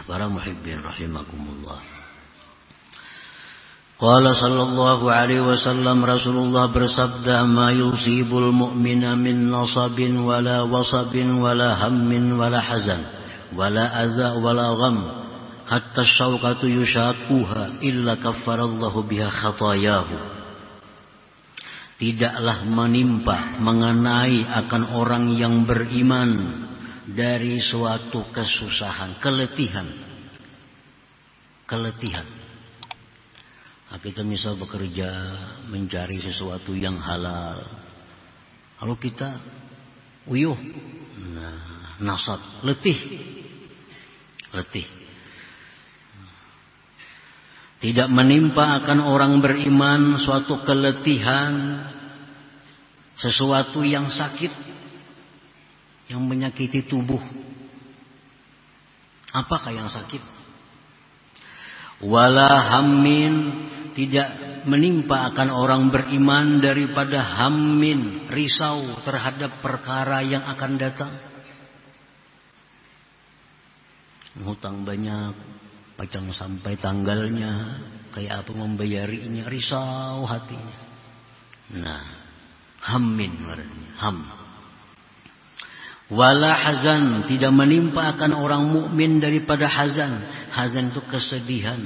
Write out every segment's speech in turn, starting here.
Para muhibbin rahimakumullah. Qala sallallahu alaihi wasallam, Rasulullah bersabda, ma yusibul mu'mina min nasabin wala wasabin wala hammin wala hazan wala adza wala gham hatta syauqatu yushaquha illa kaffarallahu biha khatayahu. Tidaklah menimpa mengenai akan orang yang beriman dari suatu kesusahan, keletihan. Nah, kita misal bekerja mencari sesuatu yang halal, lalu kita uyuh, nasab, letih. Tidak menimpa akan orang beriman suatu keletihan, sesuatu yang sakit, yang menyakiti tubuh. Apakah yang sakit? Wala hammin, tidak menimpa akan orang beriman daripada hammin, risau terhadap perkara yang akan datang. Hutang banyak, pacang sampai tanggalnya, kayak apa membayarinya, risau hatinya. Nah, hammin artinya, ham. Wala hazan, tidak menimpa akan orang mukmin daripada hazan. Hazan itu kesedihan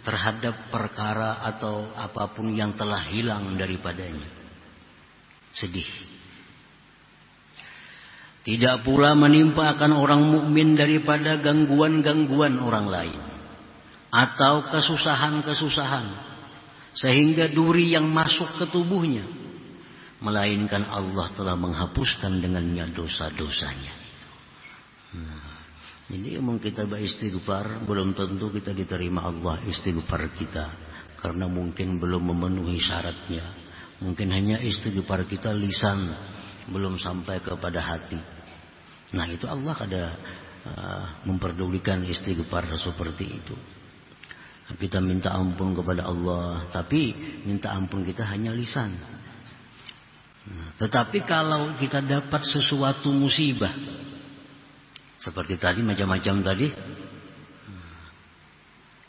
terhadap perkara atau apapun yang telah hilang daripadanya. Sedih. Tidak pula menimpa akan orang mukmin daripada gangguan-gangguan orang lain atau kesusahan-kesusahan sehingga duri yang masuk ke tubuhnya, melainkan Allah telah menghapuskan dengannya dosa-dosanya. Jadi emang kita beristighfar, belum tentu kita diterima Allah istighfar kita, karena mungkin belum memenuhi syaratnya. Mungkin hanya istighfar kita lisan, belum sampai kepada hati. Nah, itu Allah ada memperdulikan istighfar seperti itu. Kita minta ampun kepada Allah, tapi minta ampun kita hanya lisan. Tetapi kalau kita dapat sesuatu musibah, seperti tadi, macam-macam tadi,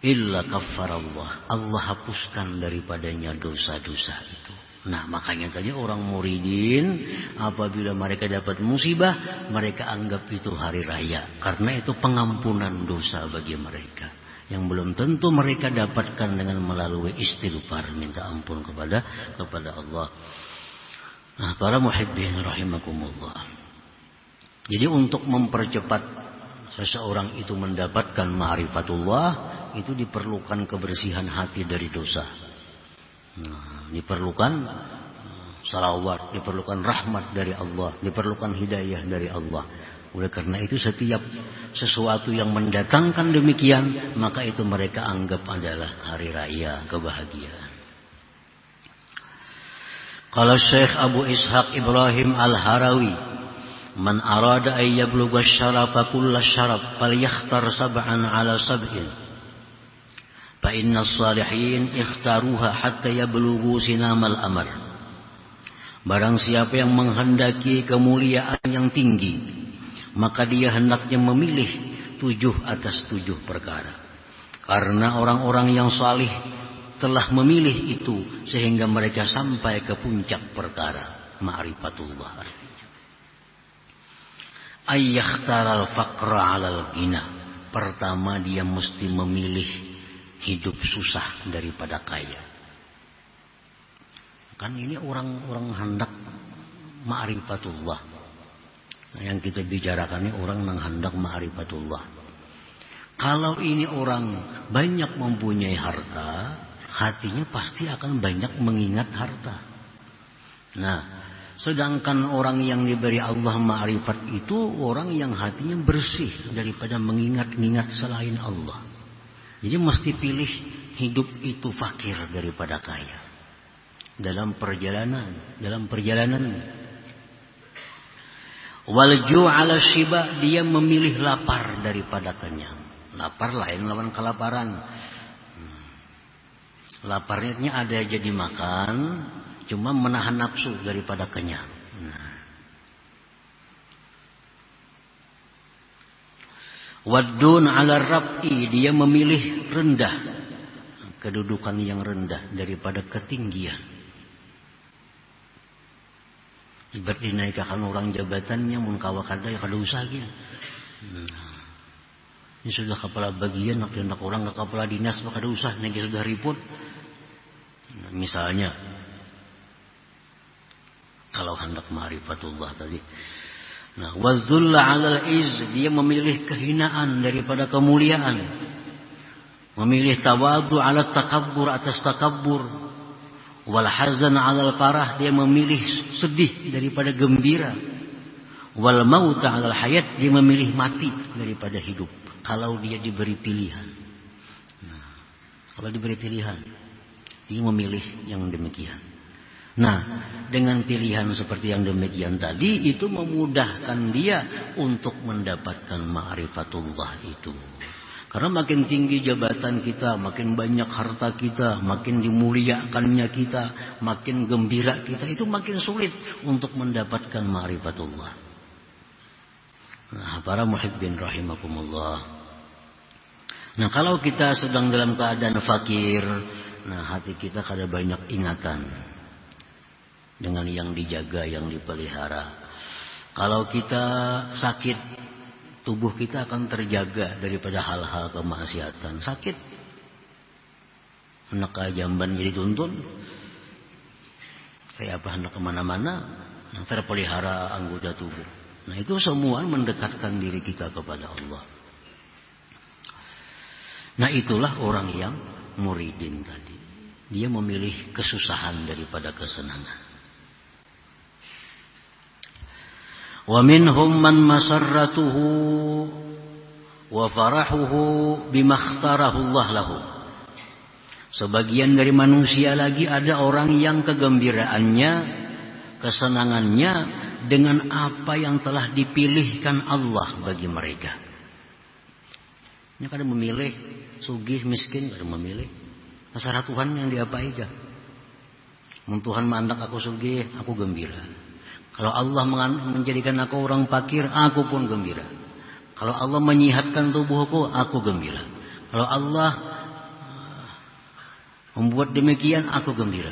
illa kaffarallah, Allah hapuskan daripadanya dosa-dosa itu. Nah, makanya tadi orang muridin apabila mereka dapat musibah, mereka anggap itu hari raya, karena itu pengampunan dosa bagi mereka yang belum tentu mereka dapatkan dengan melalui istighfar, minta ampun kepada Allah. Nah, para muhibbin rahimakumullah. Jadi untuk mempercepat seseorang itu mendapatkan ma'rifatullah, itu diperlukan kebersihan hati dari dosa. Nah, diperlukan salawat, diperlukan rahmat dari Allah, diperlukan hidayah dari Allah. Oleh karena itu setiap sesuatu yang mendatangkan demikian, maka itu mereka anggap adalah hari raya kebahagiaan. Kalau Syekh Abu Ishaq Ibrahim Al-Harawi, man arada ay yablugha syarafa kulla syaraf falyakhtar sab'an ala sab'in fa inna as-salihin ikhtaruha hatta yablughu sinamal amr. Barang siapa yang menghendaki kemuliaan yang tinggi, maka dia hendaknya memilih 7 atas 7 perkara. Karena orang-orang yang salih telah memilih itu sehingga mereka sampai ke puncak perkara ma'rifatullah. Ayyakhtaral faqra 'alal ghina. Pertama dia mesti memilih hidup susah daripada kaya. Kan ini orang-orang hendak ma'rifatullah. Nah, yang kita bicarakan ini orang yang hendak ma'rifatullah. Kalau ini orang banyak mempunyai harta, hatinya pasti akan banyak mengingat harta. Nah, sedangkan orang yang diberi Allah ma'rifat itu orang yang hatinya bersih daripada mengingat-ingat selain Allah. Jadi mesti pilih hidup itu fakir daripada kaya. Dalam perjalanan. Walju' ala shiba, dia memilih lapar daripada kenyang. Lapar lain lawan kelaparan. Laparnya ada jadi makan, cuma menahan nafsu daripada kenyang. Waddun 'ala rab'i, dia memilih rendah, kedudukan yang rendah daripada ketinggian. Ibarat dinaikkan orang jabatannya mun kawa kada ya kada usah gitu. Ini sudah kepala bagian, nak orang ke kepala dinas maka kada usah, nanti sudah ribut. Misalnya kalau hendak ma'rifatullah tadi. Nah, wazdulla 'alal iz, dia memilih kehinaan daripada kemuliaan. Memilih tawadu 'ala takabbur, atas takabbur. Wal hazan 'alal farah, dia memilih sedih daripada gembira. Wal maut 'alal hayat, dia memilih mati daripada hidup. Kalau dia diberi pilihan. Nah, kalau diberi pilihan, dia memilih yang demikian. Nah, dengan pilihan seperti yang demikian tadi, itu memudahkan dia untuk mendapatkan ma'rifatullah itu. Karena makin tinggi jabatan kita, makin banyak harta kita, makin dimuliakannya kita, makin gembira kita, itu makin sulit untuk mendapatkan ma'rifatullah. Nah, para muhibbin rahimakumullah. Nah, kalau kita sedang dalam keadaan fakir, nah hati kita kada banyak ingatan dengan yang dijaga, yang dipelihara. Kalau kita sakit, tubuh kita akan terjaga daripada hal-hal kemaksiatan. Sakit, hendak ke jamban jadi tuntun, kayak apa hendak kemana-mana, terpelihara anggota tubuh. Nah, itu semua mendekatkan diri kita kepada Allah. Nah, itulah orang yang muridin tadi. Dia memilih kesusahan daripada kesenangan. Wa minhum man masarratuhu wa farahuhu bima ikhtarahu Allah lahu. Sebagian dari manusia lagi ada orang yang kegembiraannya, kesenangannya dengan apa yang telah dipilihkan Allah bagi mereka. Ini kadang memilih sugih miskin, kadang memilih terserah Tuhan yang diapai aja. Mun Tuhan mandak aku sugih, aku gembira. Kalau Allah menjadikan aku orang fakir, aku pun gembira. Kalau Allah menyihatkan tubuhku, aku gembira. Kalau Allah membuat demikian, aku gembira.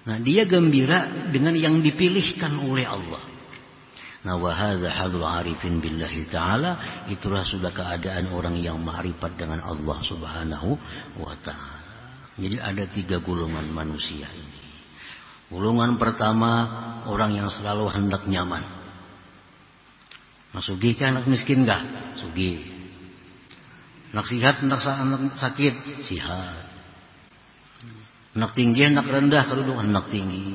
Nah, dia gembira dengan yang dipilihkan oleh Allah. Nah, wa hadza halul arifin billahi ta'ala, itulah sudah keadaan orang yang ma'rifat dengan Allah Subhanahu wa ta'ala. Jadi ada 3 golongan manusia ini. Golongan pertama, orang yang selalu hendak nyaman. Nak sugih kah, nak miskin kah? Sugih. Nak sihat, nak sakit? Sihat. Nak tinggi, nak rendah, kedudukan nak tinggi.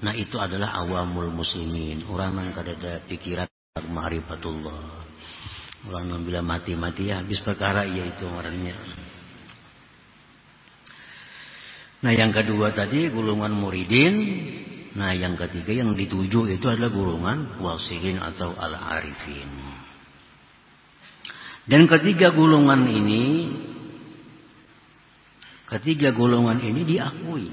Nah, itu adalah awamul muslimin. Orang yang kada pikiran ma'rifatullah. Orang yang bila mati-mati ya habis perkara, yaitu orangnya. Nah, yang kedua tadi golongan muridin. Nah, yang ketiga yang dituju itu adalah golongan wasilin atau al-arifin. Dan ketiga golongan ini diakui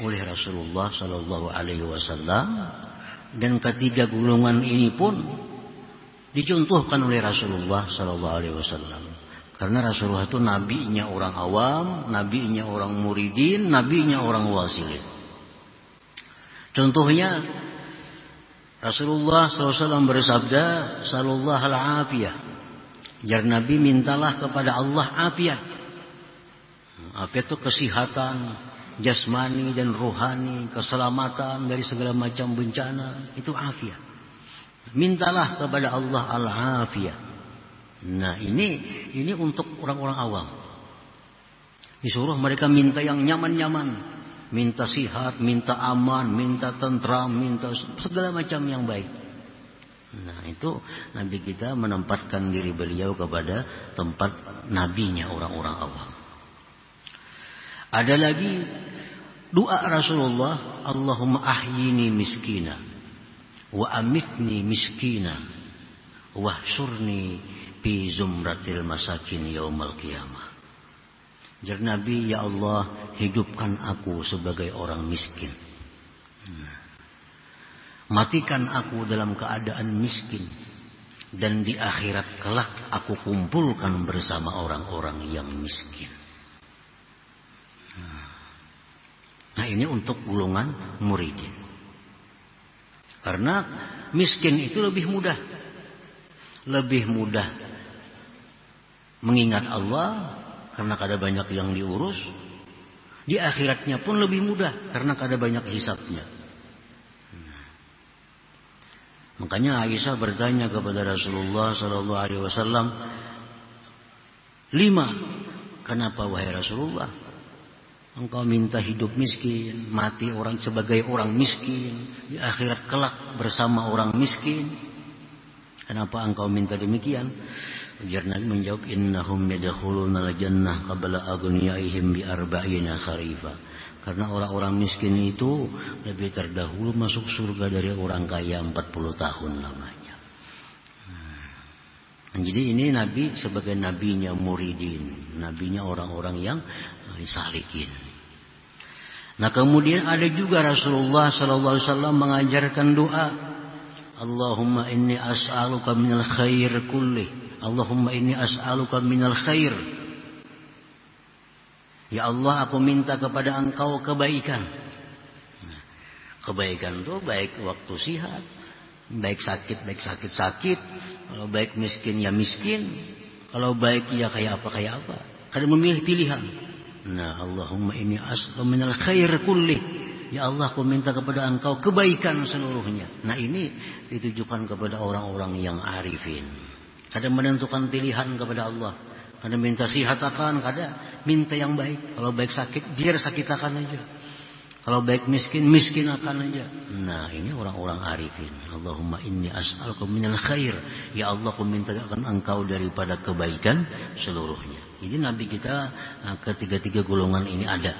oleh Rasulullah Sallallahu Alaihi Wasallam, dan ketiga golongan ini pun dicontohkan oleh Rasulullah Sallallahu Alaihi Wasallam. Karena Rasulullah itu nabinya orang awam, nabinya orang muridin, nabinya orang wasilin. Contohnya Rasulullah SAW bersabda, "Sallallahu al-afiyah." Jar Nabi, mintalah kepada Allah afiat. Afiat itu kesehatan jasmani dan rohani, keselamatan dari segala macam bencana, itu afiat. Mintalah kepada Allah al-afiyah. Nah, ini untuk orang-orang awam. Disuruh mereka minta yang nyaman-nyaman, minta sihat, minta aman, minta tentram, minta segala macam yang baik. Nah, itu Nabi kita menempatkan diri beliau kepada tempat nabinya orang-orang awam. Ada lagi doa Rasulullah, Allahumma ahyini miskina wa amitni miskina wahsyurni fi zumratil masakin yaumal qiyamah. Jar Nabi, ya Allah, hidupkan aku sebagai orang miskin. Matikan aku dalam keadaan miskin. dan di akhirat kelak aku kumpulkan bersama orang-orang yang miskin. Nah, ini untuk golongan muridin. Karena miskin itu lebih mudah. Lebih mudah mengingat Allah karena kada banyak yang diurus. Di akhiratnya pun lebih mudah karena kada banyak hisabnya. Makanya Aisyah bertanya kepada Rasulullah sallallahu alaihi wasallam, 5, kenapa wahai Rasulullah engkau minta hidup miskin, mati orang sebagai orang miskin, di akhirat kelak bersama orang miskin? Kenapa engkau minta demikian? Ujar Nabi menjawab, innahum yadkhuluna al-jannah qabla aghniyaihim bi arba'ina kharifa. Karena orang-orang miskin itu lebih terdahulu masuk surga dari orang kaya 40 tahun lamanya. Jadi ini Nabi sebagai nabinya muridin, nabinya orang-orang yang salikin. Nah, kemudian ada juga Rasulullah sallallahu alaihi wasallam mengajarkan doa, Allahumma inni as'aluka minal khair kulli. Allahumma inni as'aluka minal khair. Ya Allah, aku minta kepada Engkau kebaikan. Kebaikan itu baik waktu sehat, baik sakit. Kalau baik miskin ya miskin, kalau baik ya kayak apa. Kada memilih pilihan. Nah, Allahumma inni as'aluka minal khair kulli. Ya Allah, aku minta kepada Engkau kebaikan seluruhnya. Nah, ini ditujukan kepada orang-orang yang arifin. Kada menentukan pilihan kepada Allah. Kada minta sihat akan, kada minta yang baik. Kalau baik sakit, biar sakit akan aja. Kalau baik miskin akan aja. Nah, ini orang-orang arifin. Allahumma inni as'aluka minal khair. Ya Allah, aku minta akan Engkau daripada kebaikan seluruhnya. Jadi Nabi kita ketiga-tiga golongan ini ada.